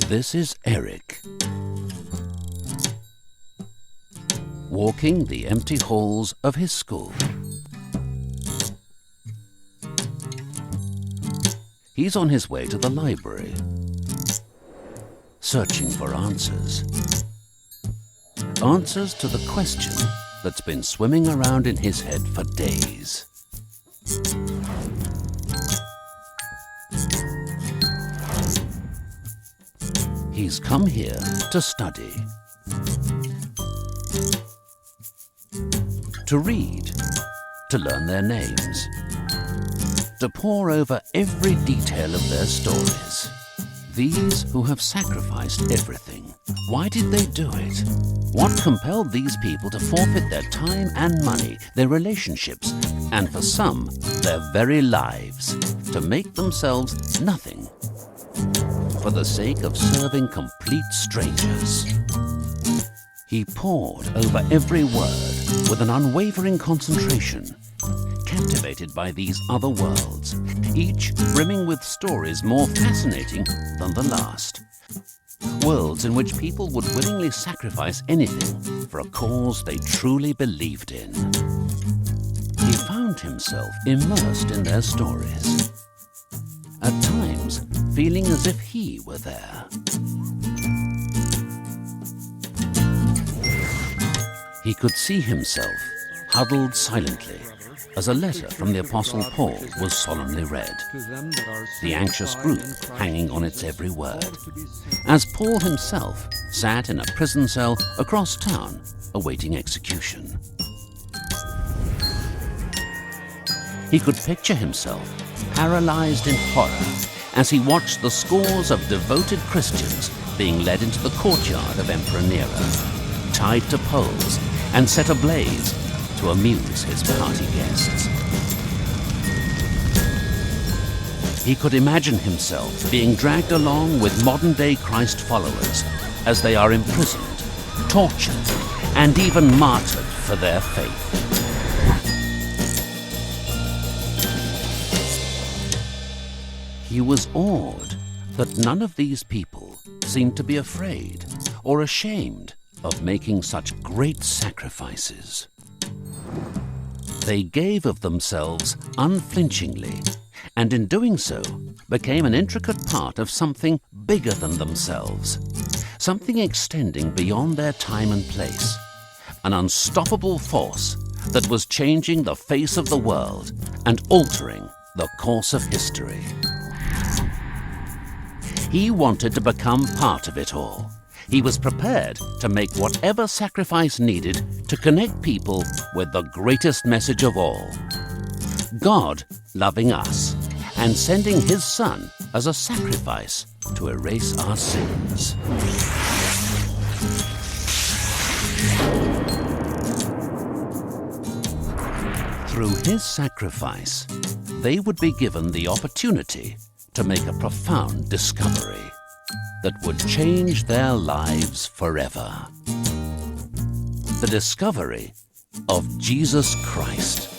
This is Eric, walking the empty halls of his school. He's on his way to the library, searching for answers. Answers to the question that's been swimming around in his head for days. He's come here to study, to read, to learn their names, to pore over every detail of their stories. These who have sacrificed everything, why did they do it? What compelled these people to forfeit their time and money, their relationships, and for some, their very lives, to make themselves nothing for the sake of serving complete strangers? He pored over every word with an unwavering concentration, captivated by these other worlds, each brimming with stories more fascinating than the last. Worlds in which people would willingly sacrifice anything for a cause they truly believed in. He found himself immersed in their stories, at times feeling as if he were there. He could see himself huddled silently as a letter from the Apostle Paul was solemnly read, the anxious group hanging on its every word, as Paul himself sat in a prison cell across town awaiting execution. He could picture himself paralyzed in horror as he watched the scores of devoted Christians being led into the courtyard of Emperor Nero, tied to poles and set ablaze to amuse his party guests. He could imagine himself being dragged along with modern-day Christ followers as they are imprisoned, tortured, and even martyred for their faith. He was awed that none of these people seemed to be afraid or ashamed of making such great sacrifices. They gave of themselves unflinchingly, and in doing so became an intricate part of something bigger than themselves, something extending beyond their time and place, an unstoppable force that was changing the face of the world and altering the course of history. He wanted to become part of it all. He was prepared to make whatever sacrifice needed to connect people with the greatest message of all: God loving us and sending His Son as a sacrifice to erase our sins. Through His sacrifice, they would be given the opportunity to make a profound discovery that would change their lives forever. The discovery of Jesus Christ.